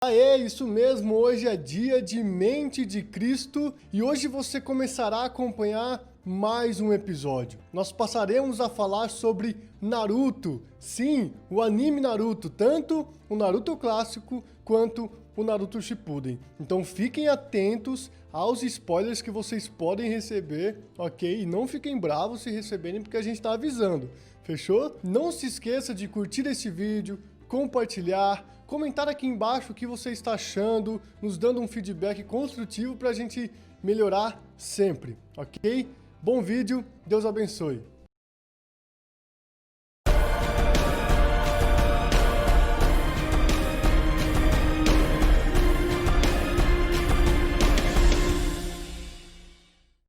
É isso mesmo, hoje é dia de Mente de Cristo e hoje você começará a acompanhar mais um episódio. Nós passaremos a falar sobre Naruto, sim, o anime Naruto, tanto o Naruto clássico quanto o Naruto Shippuden. Então fiquem atentos aos spoilers que vocês podem receber, ok? E não fiquem bravos se receberem porque a gente está avisando, fechou? Não se esqueça de curtir esse vídeo, compartilhar, comentar aqui embaixo o que você está achando, nos dando um feedback construtivo para a gente melhorar sempre, ok? Bom vídeo, Deus abençoe.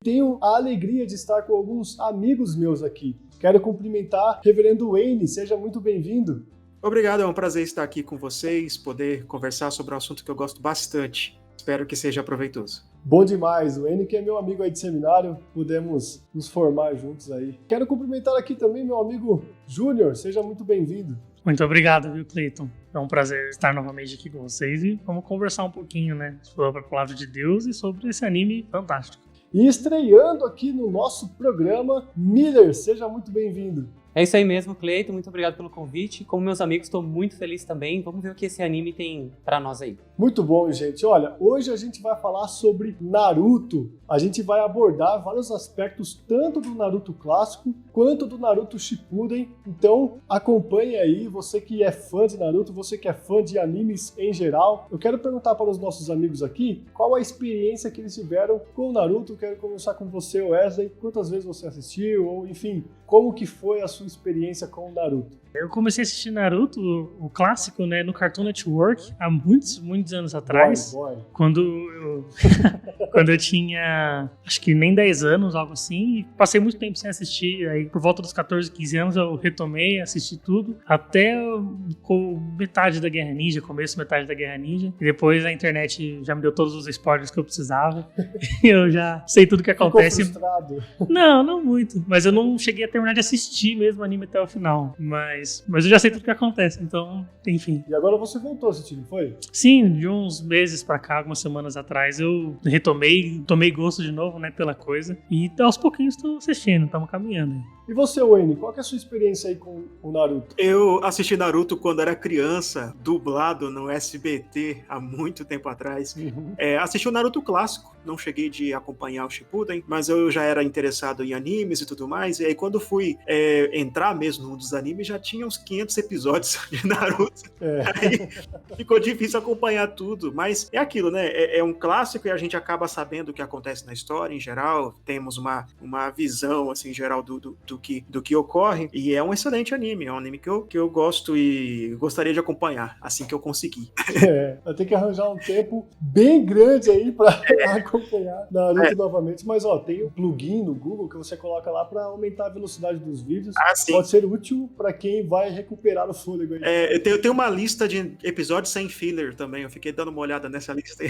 Tenho a alegria de estar com alguns amigos meus aqui. Quero cumprimentar Reverendo Wayne, seja muito bem-vindo. Obrigado, é um prazer estar aqui com vocês, poder conversar sobre um assunto que eu gosto bastante. Espero que seja proveitoso. Bom demais, o Wayne que é meu amigo aí de seminário, podemos nos formar juntos aí. Quero cumprimentar aqui também meu amigo Júnior, seja muito bem-vindo. Muito obrigado, viu, Cleiton? É um prazer estar novamente aqui com vocês e vamos conversar um pouquinho, né, sobre a palavra de Deus e sobre esse anime fantástico. E estreando aqui no nosso programa, Miller, seja muito bem-vindo. É isso aí mesmo, Cleiton, muito obrigado pelo convite. Como meus amigos, estou muito feliz também. Vamos ver o que esse anime tem pra nós aí. Muito bom, gente. Olha, hoje a gente vai falar sobre Naruto. A gente vai abordar vários aspectos, tanto do Naruto clássico, quanto do Naruto Shippuden. Então, acompanhe aí, você que é fã de Naruto, você que é fã de animes em geral. Eu quero perguntar para os nossos amigos aqui, qual a experiência que eles tiveram com o Naruto. Eu quero começar com você, Wesley. Quantas vezes você assistiu? Ou, enfim, como que foi a sua experiência com o Naruto? Eu comecei a assistir Naruto, o clássico, né, no Cartoon Network, há muitos anos atrás. Quando eu tinha, acho que nem 10 anos, algo assim, e passei muito tempo sem assistir. Aí, por volta dos 14, 15 anos, eu retomei, assisti tudo, até metade da Guerra Ninja, começo, metade da Guerra Ninja. E depois a internet já me deu todos os spoilers que eu precisava. E eu já sei tudo que acontece. Ficou frustrado? Não muito. Mas eu não cheguei a terminar de assistir mesmo o anime até o final. Mas eu já sei tudo que acontece, então, enfim. E agora você voltou a assistir, não foi? Sim, de uns meses pra cá, algumas semanas atrás, eu tomei gosto de novo, né, pela coisa. E aos pouquinhos estou assistindo, estamos caminhando aí. E você, Wayne, qual que é a sua experiência aí com o Naruto? Eu assisti Naruto quando era criança, dublado no SBT, há muito tempo atrás. Assisti o Naruto clássico, não cheguei de acompanhar o Shippuden, mas eu já era interessado em animes e tudo mais, e aí quando fui entrar mesmo num dos animes, já tinha uns 500 episódios de Naruto. Aí ficou difícil acompanhar tudo, mas é aquilo, né? É um clássico e a gente acaba sabendo o que acontece na história em geral, temos uma visão, assim, geral do que ocorre, e é um excelente anime, é um anime que eu gosto e gostaria de acompanhar, assim que eu conseguir. Vai ter que arranjar um tempo bem grande aí pra acompanhar Naruto novamente, mas ó, tem um plugin no Google que você coloca lá pra aumentar a velocidade dos vídeos, pode ser útil pra quem vai recuperar o fôlego aí. Eu tenho uma lista de episódios sem filler também, eu fiquei dando uma olhada nessa lista aí.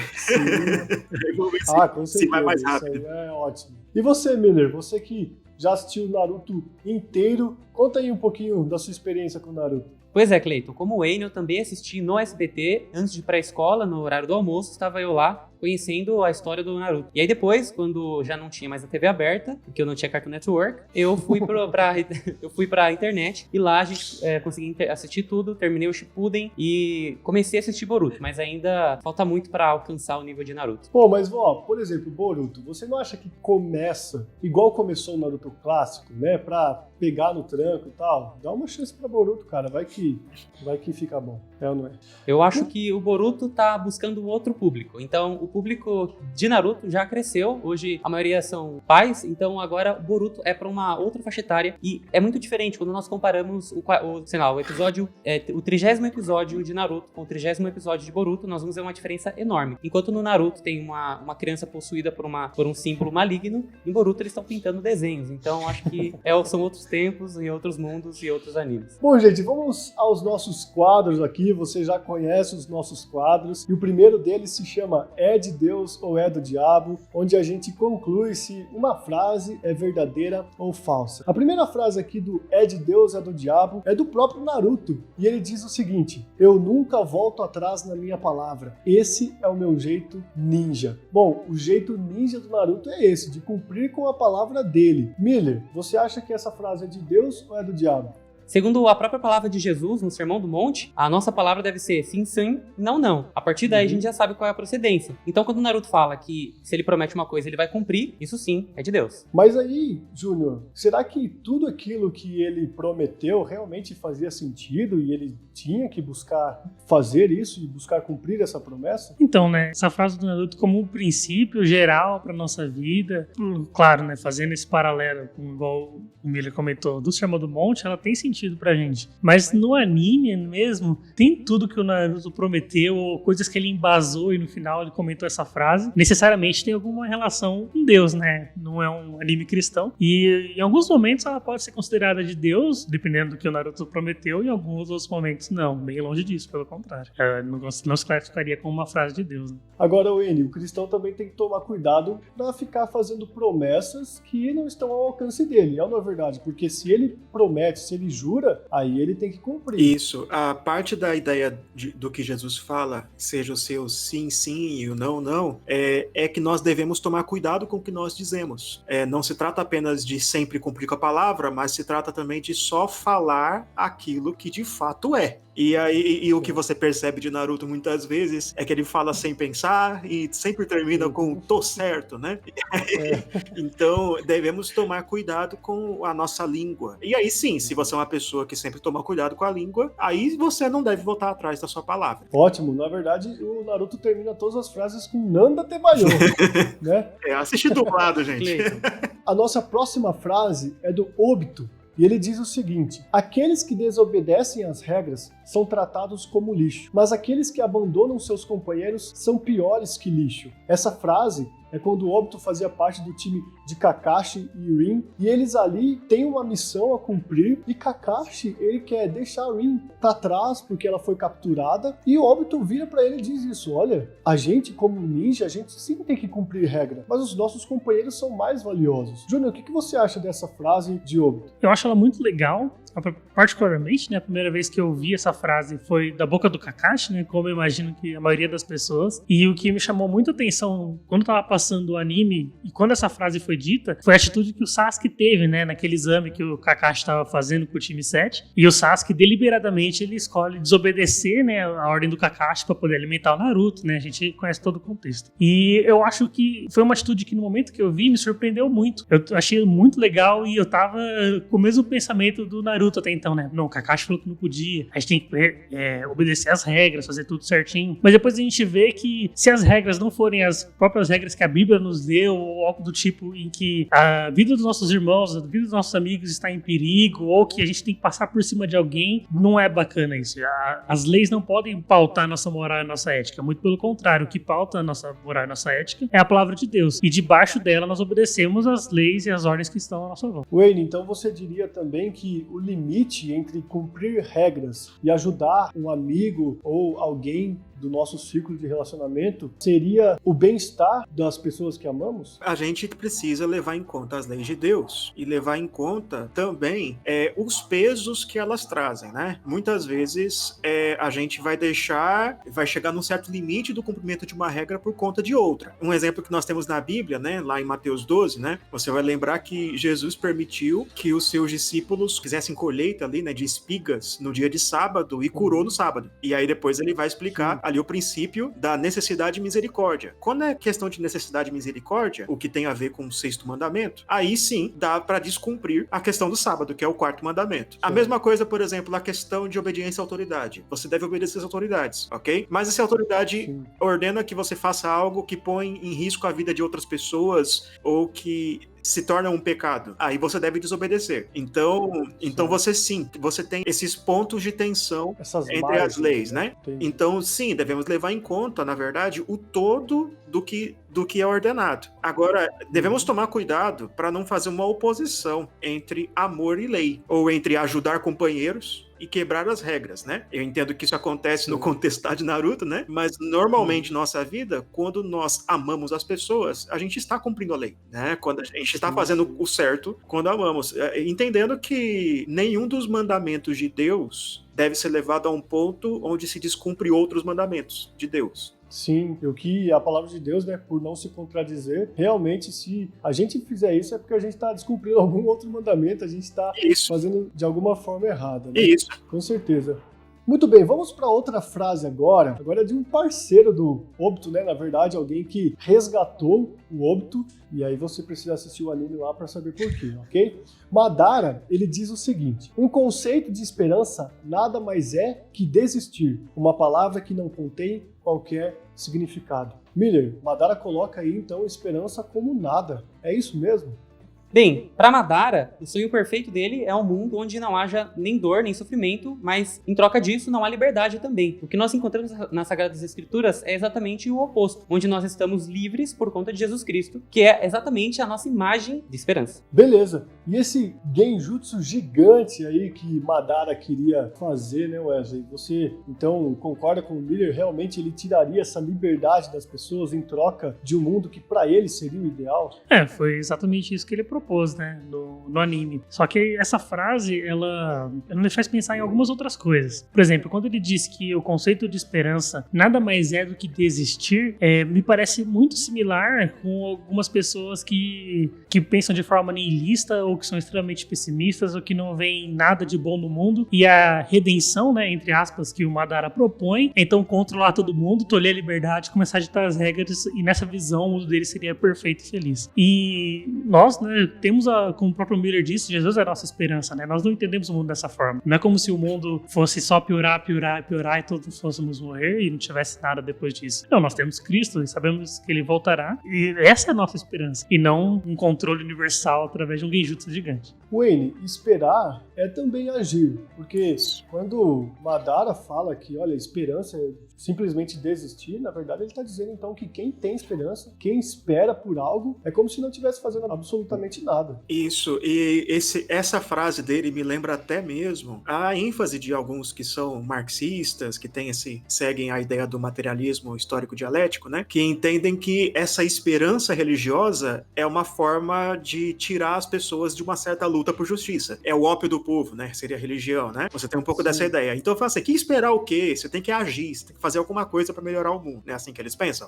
Com certeza, se vai mais rápido. Isso aí é ótimo. E você, Miller, você que já assistiu o Naruto inteiro, conta aí um pouquinho da sua experiência com o Naruto. Pois é, Cleiton, como o Wayne, eu também assisti no SBT, antes de ir pra escola, no horário do almoço, estava eu lá, conhecendo a história do Naruto. E aí depois, quando já não tinha mais a TV aberta, porque eu não tinha Cartoon Network, eu fui pra internet, e lá a gente consegui assistir tudo, terminei o Shippuden e comecei a assistir Boruto, mas ainda falta muito pra alcançar o nível de Naruto. Pô, mas ó, por exemplo, Boruto, você não acha que começa igual começou o Naruto clássico, né, pra pegar no tranco e tal? Dá uma chance pra Boruto, cara, vai que fica bom, é ou não é? Eu acho que o Boruto tá buscando outro público, então o público de Naruto já cresceu, hoje a maioria são pais, então agora o Boruto é pra uma outra faixa etária e é muito diferente quando nós comparamos o episódio, o 30º episódio de Naruto com o 30º episódio de Boruto, nós vamos ver uma diferença enorme. Enquanto no Naruto tem uma criança possuída por um símbolo maligno, em Boruto eles estão pintando desenhos, então acho que são outros tempos e outros mundos e outros animes. Bom, gente, vamos aos nossos quadros aqui, você já conhece os nossos quadros, e o primeiro deles se chama É de Deus ou é do diabo, onde a gente conclui se uma frase é verdadeira ou falsa. A primeira frase aqui do é de Deus, é do diabo, é do próprio Naruto, e ele diz o seguinte: eu nunca volto atrás na minha palavra, esse é o meu jeito ninja. Bom, o jeito ninja do Naruto é esse, de cumprir com a palavra dele. Miller, você acha que essa frase é de Deus ou é do diabo? Segundo a própria palavra de Jesus no Sermão do Monte, a nossa palavra deve ser sim, sim, não, não. A partir daí a gente já sabe qual é a procedência. Então quando o Naruto fala que se ele promete uma coisa ele vai cumprir, isso sim é de Deus. Mas aí, Júnior, será que tudo aquilo que ele prometeu realmente fazia sentido e ele tinha que buscar fazer isso e buscar cumprir essa promessa? Então, né, essa frase do Naruto como um princípio geral para nossa vida, claro, né, fazendo esse paralelo com igual o Miller comentou, do Sermão do Monte, ela tem sentido pra gente. Mas no anime mesmo, tem tudo que o Naruto prometeu, ou coisas que ele embasou e no final ele comentou essa frase, necessariamente tem alguma relação com Deus, né? Não é um anime cristão. E em alguns momentos ela pode ser considerada de Deus, dependendo do que o Naruto prometeu, e em alguns outros momentos não, bem longe disso, pelo contrário. Não se classificaria como uma frase de Deus, né? Agora, Wayne, o cristão também tem que tomar cuidado pra ficar fazendo promessas que não estão ao alcance dele, não é verdade? Porque se ele promete, se ele jura, aí ele tem que cumprir. Isso. A parte da ideia do que Jesus fala, seja o seu sim, sim e o não, não, é que nós devemos tomar cuidado com o que nós dizemos. Não se trata apenas de sempre cumprir com a palavra, mas se trata também de só falar aquilo que de fato é. E o que você percebe de Naruto muitas vezes é que ele fala sem pensar e sempre termina com tô certo, né? Então devemos tomar cuidado com a nossa língua. E aí sim, se você é uma pessoa que sempre toma cuidado com a língua, aí você não deve voltar atrás da sua palavra. Ótimo, na verdade o Naruto termina todas as frases com Nanda Tebayo, né? Assiste dublado, gente. A nossa próxima frase é do Obito. E ele diz o seguinte: aqueles que desobedecem às regras são tratados como lixo, mas aqueles que abandonam seus companheiros são piores que lixo. Essa frase é quando o Obito fazia parte do time de Kakashi e Rin, e eles ali têm uma missão a cumprir, e Kakashi, ele quer deixar a Rin pra trás porque ela foi capturada, e o Obito vira pra ele e diz isso: olha, a gente como ninja, a gente sim tem que cumprir regra, mas os nossos companheiros são mais valiosos. Júnior, o que você acha dessa frase de Obito? Eu acho ela muito legal. Particularmente, né, a primeira vez que eu ouvi essa frase foi da boca do Kakashi, né, como eu imagino que a maioria das pessoas, e o que me chamou muita atenção quando tava passando o anime e quando essa frase foi dita, foi a atitude que o Sasuke teve, né, naquele exame que o Kakashi tava fazendo com o time 7, e o Sasuke deliberadamente ele escolhe desobedecer, né, a ordem do Kakashi para poder alimentar o Naruto, né, a gente conhece todo o contexto. E eu acho que foi uma atitude que no momento que eu vi me surpreendeu muito, eu achei muito legal e eu tava com o mesmo pensamento do Naruto até então, né? Não, o Kakashi falou que não podia, a gente tem que obedecer as regras, fazer tudo certinho. Mas depois a gente vê que se as regras não forem as próprias regras que a Bíblia nos deu, ou algo do tipo em que a vida dos nossos irmãos, a vida dos nossos amigos está em perigo, ou que a gente tem que passar por cima de alguém, não é bacana isso. As leis não podem pautar a nossa moral e a nossa ética. Muito pelo contrário, o que pauta a nossa moral e a nossa ética é a palavra de Deus. E debaixo dela nós obedecemos as leis e as ordens que estão à nossa volta. Wayne, então você diria também que o limite entre cumprir regras e ajudar um amigo ou alguém do nosso ciclo de relacionamento seria o bem-estar das pessoas que amamos? A gente precisa levar em conta as leis de Deus e levar em conta também os pesos que elas trazem, né? Muitas vezes a gente vai chegar num certo limite do cumprimento de uma regra por conta de outra. Um exemplo que nós temos na Bíblia, né, lá em Mateus 12, né, você vai lembrar que Jesus permitiu que os seus discípulos fizessem colheita ali, né, de espigas no dia de sábado e curou no sábado. E aí depois ele vai explicar ali o princípio da necessidade e misericórdia. Quando é questão de necessidade e misericórdia, o que tem a ver com o 6º mandamento, aí sim dá para descumprir a questão do sábado, que é o 4º mandamento. A mesma coisa, por exemplo, a questão de obediência à autoridade. Você deve obedecer às autoridades, ok? Mas se a autoridade ordena que você faça algo que põe em risco a vida de outras pessoas ou que se torna um pecado, aí você deve desobedecer. Então você tem esses pontos de tensão entre as leis, né? Então, sim, devemos levar em conta, na verdade, o todo do que é ordenado. Agora, devemos tomar cuidado para não fazer uma oposição entre amor e lei, ou entre ajudar companheiros e quebrar as regras, né? Eu entendo que isso acontece no contexto de Naruto, né? Mas normalmente nossa vida, quando nós amamos as pessoas, a gente está cumprindo a lei, né? Quando a gente está fazendo o certo, quando amamos, entendendo que nenhum dos mandamentos de Deus deve ser levado a um ponto onde se descumpre outros mandamentos de Deus. Sim, o que a palavra de Deus, né, por não se contradizer, realmente se a gente fizer isso é porque a gente está descumprindo algum outro mandamento, a gente está fazendo de alguma forma errada. Né? Isso. Com certeza. Muito bem, vamos para outra frase agora. Agora é de um parceiro do Obito, né? Na verdade, alguém que resgatou o Obito. E aí você precisa assistir o anime lá para saber por quê, ok? Madara, ele diz o seguinte: um conceito de esperança nada mais é que desistir. Uma palavra que não contém qualquer significado. Miller, Madara coloca aí então esperança como nada. É isso mesmo? Bem, para Madara, o sonho perfeito dele é um mundo onde não haja nem dor, nem sofrimento, mas em troca disso não há liberdade também. O que nós encontramos nas Sagradas Escrituras é exatamente o oposto, onde nós estamos livres por conta de Jesus Cristo, que é exatamente a nossa imagem de esperança. Beleza. E esse genjutsu gigante aí que Madara queria fazer, né, Wesley? Você, então, concorda com o Miller? Realmente ele tiraria essa liberdade das pessoas em troca de um mundo que para ele seria o ideal? Foi exatamente isso que ele propôs, né, no anime. Só que essa frase, ela me faz pensar em algumas outras coisas. Por exemplo, quando ele diz que o conceito de esperança nada mais é do que desistir, me parece muito similar com algumas pessoas que pensam de forma nihilista ou que são extremamente pessimistas ou que não veem nada de bom no mundo. E a redenção, né, entre aspas, que o Madara propõe, é então controlar todo mundo, tolher a liberdade, começar a ditar as regras, e nessa visão o mundo dele seria perfeito e feliz. E nós, né, temos, como o próprio Miller disse, Jesus é a nossa esperança, né? Nós não entendemos o mundo dessa forma. Não é como se o mundo fosse só piorar e todos fôssemos morrer e não tivesse nada depois disso. Não, nós temos Cristo e sabemos que ele voltará, e essa é a nossa esperança, e não um controle universal através de um genjutsu gigante. Wayne, esperar é também agir, porque quando Madara fala que, olha, esperança é simplesmente desistir, na verdade ele está dizendo então que quem tem esperança, quem espera por algo, é como se não estivesse fazendo absolutamente nada. Isso, e essa frase dele me lembra até mesmo a ênfase de alguns que são marxistas, que seguem a ideia do materialismo histórico dialético, né? Que entendem que essa esperança religiosa é uma forma de tirar as pessoas de uma certa luta por justiça. É o ópio do povo, né? Seria a religião, né? Você tem um pouco dessa ideia. Então eu falo assim, que esperar o quê? Você tem que agir, você tem que fazer alguma coisa para melhorar o mundo. É assim que eles pensam.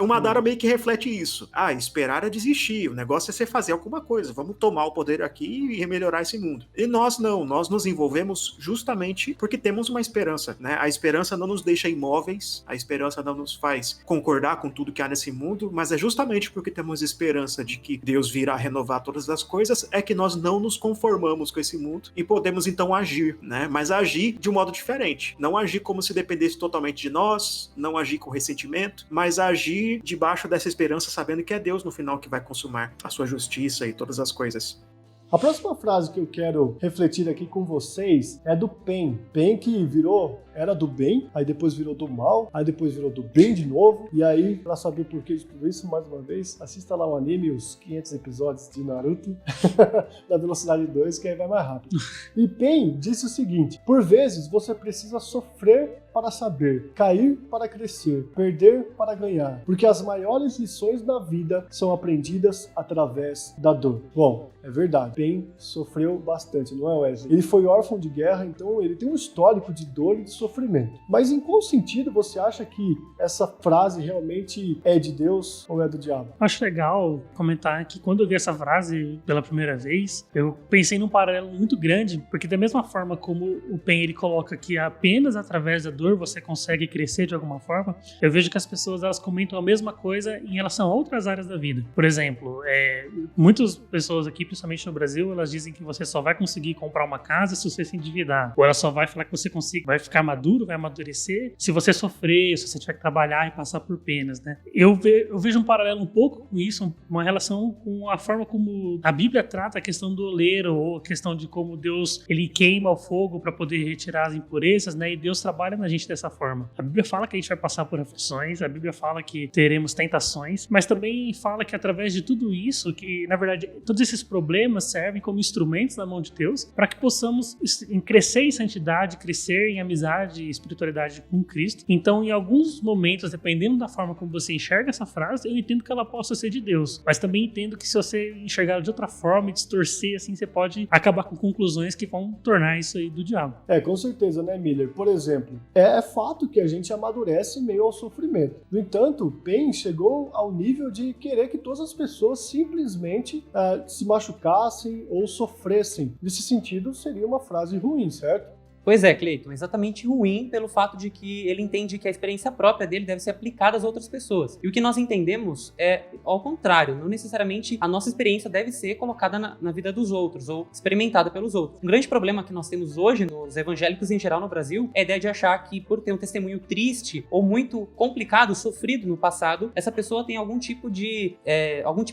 O Madara meio que reflete isso. Esperar é desistir. O negócio é você fazer alguma coisa. Vamos tomar o poder aqui e melhorar esse mundo. E nós não. Nós nos envolvemos justamente porque temos uma esperança, né? A esperança não nos deixa imóveis. A esperança não nos faz concordar com tudo que há nesse mundo, mas é justamente porque temos esperança de que Deus virá renovar todas as coisas, é que nós não nos conformamos com esse mundo e podemos então agir, né? Mas agir de um modo diferente. Não agir como se dependesse totalmente de nós, não agir com ressentimento, mas agir debaixo dessa esperança, sabendo que é Deus no final que vai consumar a sua justiça e todas as coisas. A próxima frase que eu quero refletir aqui com vocês é do Pen. Pen que era do bem, aí depois virou do mal, aí depois virou do bem de novo. E aí, pra saber por que de tudo isso, mais uma vez, assista lá o anime, os 500 episódios de Naruto, da velocidade 2, que aí vai mais rápido. E Pen disse o seguinte: por vezes você precisa sofrer para saber, cair para crescer, perder para ganhar, porque as maiores lições da vida são aprendidas através da dor. Bom, é verdade, Pen sofreu bastante, não é, Wesley? Ele foi órfão de guerra, então ele tem um histórico de dor e de sofrimento. Mas em qual sentido você acha que essa frase realmente é de Deus ou é do diabo? Acho legal comentar que quando eu vi essa frase pela primeira vez, eu pensei num paralelo muito grande, porque da mesma forma como o Pen ele coloca que apenas através da dor você consegue crescer de alguma forma, eu vejo que as pessoas elas comentam a mesma coisa em relação a outras áreas da vida. Por exemplo, muitas pessoas aqui, principalmente no Brasil, elas dizem que você só vai conseguir comprar uma casa se você se endividar, ou ela só vai falar que você vai ficar maduro, vai amadurecer, se você sofrer, se você tiver que trabalhar e passar por penas, né? Eu vejo um paralelo um pouco com isso, uma relação com a forma como a Bíblia trata a questão do oleiro, ou a questão de como Deus, ele queima o fogo para poder retirar as impurezas, né? E Deus trabalha na gente dessa forma. A Bíblia fala que a gente vai passar por aflições, a Bíblia fala que teremos tentações, mas também fala que através de tudo isso, que na verdade todos esses problemas servem como instrumentos na mão de Deus para que possamos crescer em santidade, crescer em amizade e espiritualidade com Cristo. Então, em alguns momentos, dependendo da forma como você enxerga essa frase, eu entendo que ela possa ser de Deus, mas também entendo que se você enxergar de outra forma e distorcer, assim, você pode acabar com conclusões que vão tornar isso aí do diabo. Com certeza, né, Miller? Por exemplo, é fato que a gente amadurece em meio ao sofrimento. No entanto, Paine chegou ao nível de querer que todas as pessoas simplesmente se machucassem ou sofressem. Nesse sentido, seria uma frase ruim, certo? Pois é, Cleiton, exatamente ruim pelo fato de que ele entende que a experiência própria dele deve ser aplicada às outras pessoas. E o que nós entendemos é ao contrário, não necessariamente a nossa experiência deve ser colocada na vida dos outros ou experimentada pelos outros. Um grande problema que nós temos hoje nos evangélicos em geral no Brasil é a ideia de achar que por ter um testemunho triste ou muito complicado, sofrido no passado, essa pessoa tem algum tipo de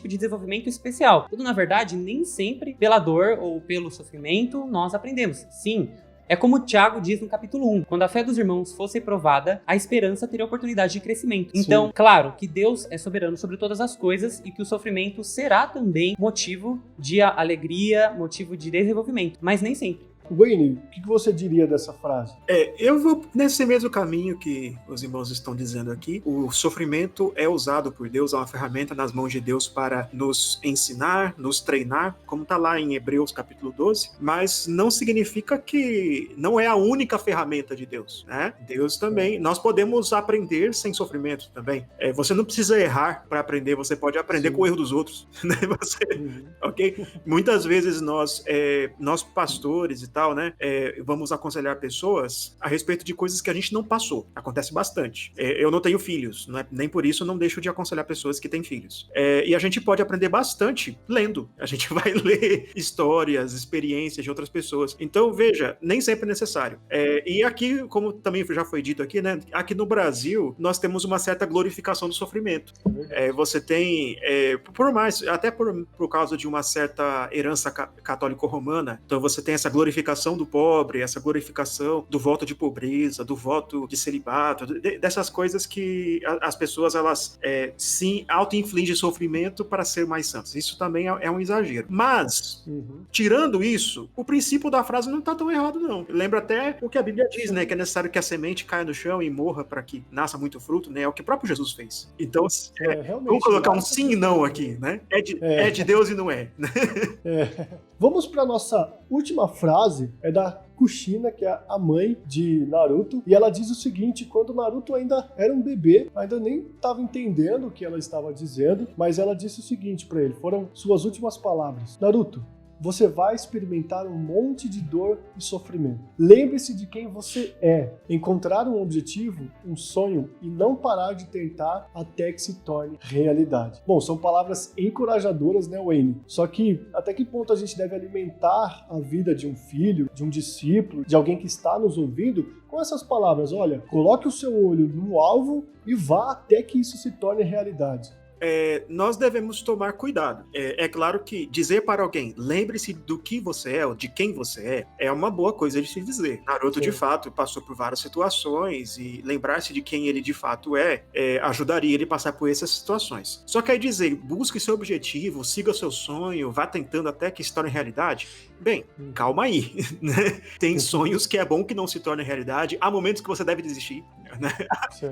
desenvolvimento especial. Tudo, na verdade, nem sempre pela dor ou pelo sofrimento nós aprendemos. Sim, é como o Tiago diz no capítulo 1, quando a fé dos irmãos fosse provada, a esperança teria oportunidade de crescimento. Então, sim, claro que Deus é soberano sobre todas as coisas e que o sofrimento será também motivo de alegria, motivo de desenvolvimento, mas nem sempre. Wayne, o que você diria dessa frase? Eu vou nesse mesmo caminho que os irmãos estão dizendo aqui. O sofrimento é usado por Deus, é uma ferramenta nas mãos de Deus para nos ensinar, nos treinar, como está lá em Hebreus capítulo 12, mas não significa que não é a única ferramenta de Deus, né? Deus também, nós podemos aprender sem sofrimento também. Você não precisa errar para aprender, você pode aprender, sim, com o erro dos outros, né? Ok? Muitas vezes nós pastores e tal, né, vamos aconselhar pessoas a respeito de coisas que a gente não passou. Acontece bastante. Eu não tenho filhos, nem por isso eu não deixo de aconselhar pessoas que têm filhos. E a gente pode aprender bastante lendo. A gente vai ler histórias, experiências de outras pessoas. Então, veja, nem sempre é necessário. E aqui, como também já foi dito aqui, né, aqui no Brasil, nós temos uma certa glorificação do sofrimento. Você tem, até por causa de uma certa herança católico-romana, então você tem essa glorificação do pobre, essa glorificação do voto de pobreza, do voto de celibato, dessas coisas que as pessoas, elas sim auto-infligem sofrimento para ser mais santas. Isso também é um exagero. Mas, tirando isso, o princípio da frase não está tão errado, não. Lembra até o que a Bíblia diz, né? Que é necessário que a semente caia no chão e morra para que nasça muito fruto, né? É o que o próprio Jesus fez. Então, vamos colocar um sim e não aqui, né? É de Deus e não é. Vamos para a nossa última frase, é da Kushina, que é a mãe de Naruto, e ela diz o seguinte: quando Naruto ainda era um bebê, ainda nem estava entendendo o que ela estava dizendo, mas ela disse o seguinte para ele, foram suas últimas palavras: Naruto, você vai experimentar um monte de dor e sofrimento. Lembre-se de quem você é, encontrar um objetivo, um sonho e não parar de tentar até que se torne realidade. Bom, são palavras encorajadoras, né, Wayne? Só que até que ponto a gente deve alimentar a vida de um filho, de um discípulo, de alguém que está nos ouvindo com essas palavras? Olha, coloque o seu olho no alvo e vá até que isso se torne realidade. Nós devemos tomar cuidado. É claro que dizer para alguém, lembre-se do que você é, ou de quem você é uma boa coisa de se dizer. Naruto, sim, de fato, passou por várias situações e lembrar-se de quem ele de fato ajudaria ele a passar por essas situações. Só que aí dizer, busque seu objetivo, siga seu sonho, vá tentando até que se torne realidade. Bem, calma aí, né? Tem sonhos que é bom que não se tornem realidade, há momentos que você deve desistir, né?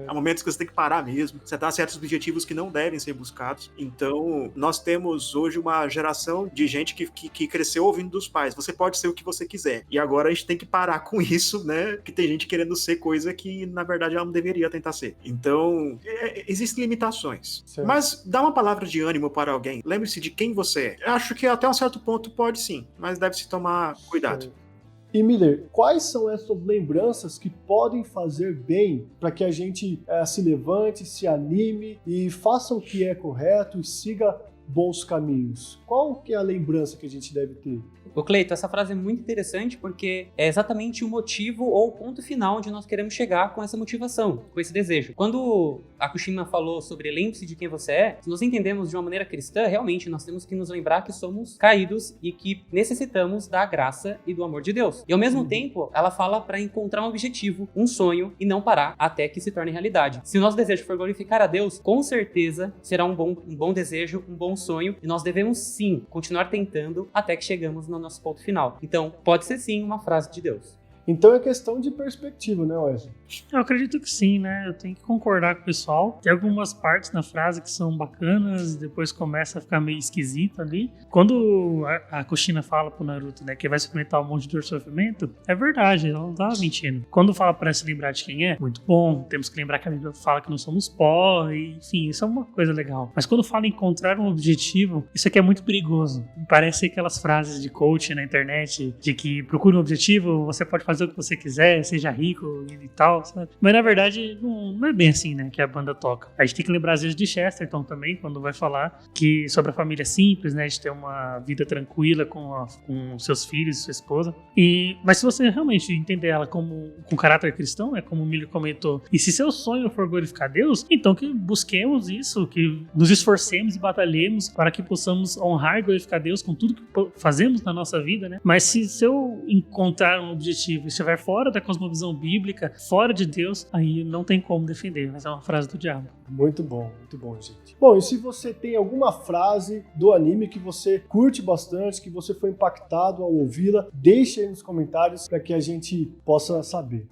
Há momentos que você tem que parar mesmo, você dá certos objetivos que não devem ser buscados. Então, nós temos hoje uma geração de gente que cresceu ouvindo dos pais, você pode ser o que você quiser, e agora a gente tem que parar com isso, né? Que tem gente querendo ser coisa que, na verdade, ela não deveria tentar ser. Então, existem limitações. Sim. Mas dá uma palavra de ânimo para alguém, lembre-se de quem você é. Eu acho que até um certo ponto pode sim, mas deve se tomar cuidado. Sim. E Miller, quais são essas lembranças que podem fazer bem para que a gente se levante, se anime e faça o que é correto e siga bons caminhos? Qual que é a lembrança que a gente deve ter? Ô Cleito, essa frase é muito interessante porque é exatamente o motivo ou o ponto final onde nós queremos chegar com essa motivação, com esse desejo. Quando a Kushima falou sobre lembre-se de quem você é, se nós entendemos de uma maneira cristã, realmente nós temos que nos lembrar que somos caídos e que necessitamos da graça e do amor de Deus. E ao mesmo tempo, ela fala para encontrar um objetivo, um sonho e não parar até que se torne realidade. Se o nosso desejo for glorificar a Deus, com certeza será um bom desejo, um bom sonho e nós devemos sim continuar tentando até que chegamos no nosso ponto final. Então, pode ser sim uma frase de Deus. Então é questão de perspectiva, né, Wesley? Eu acredito que sim, né? Eu tenho que concordar com o pessoal. Tem algumas partes na frase que são bacanas, depois começa a ficar meio esquisito ali. Quando a Kushina fala pro Naruto, né, que vai experimentar um monte de dor e sofrimento, é verdade, ela não tá mentindo. Quando fala pra se lembrar de quem é, muito bom. Temos que lembrar que a Bíblia fala que não somos pó, e, enfim, isso é uma coisa legal. Mas quando fala em encontrar um objetivo, isso aqui é muito perigoso. Parece aquelas frases de coach na internet, de que procura um objetivo, você pode fazer o que você quiser, seja rico e tal, sabe? Mas na verdade não é bem assim, né, que a banda toca. A gente tem que lembrar às vezes de Chesterton também, quando vai falar que sobre a família simples, né, de ter uma vida tranquila com seus filhos e sua esposa. Mas se você realmente entender ela como com caráter cristão, né, como o Milho comentou, e se seu sonho for glorificar Deus, então que busquemos isso, que nos esforcemos e batalhemos para que possamos honrar e glorificar Deus com tudo que fazemos na nossa vida, né? Mas se eu encontrar um objetivo e estiver fora da cosmovisão bíblica, fora de Deus, aí não tem como defender, mas é uma frase do diabo. Muito bom, gente. Bom, e se você tem alguma frase do anime que você curte bastante, que você foi impactado ao ouvi-la, deixe aí nos comentários para que a gente possa saber.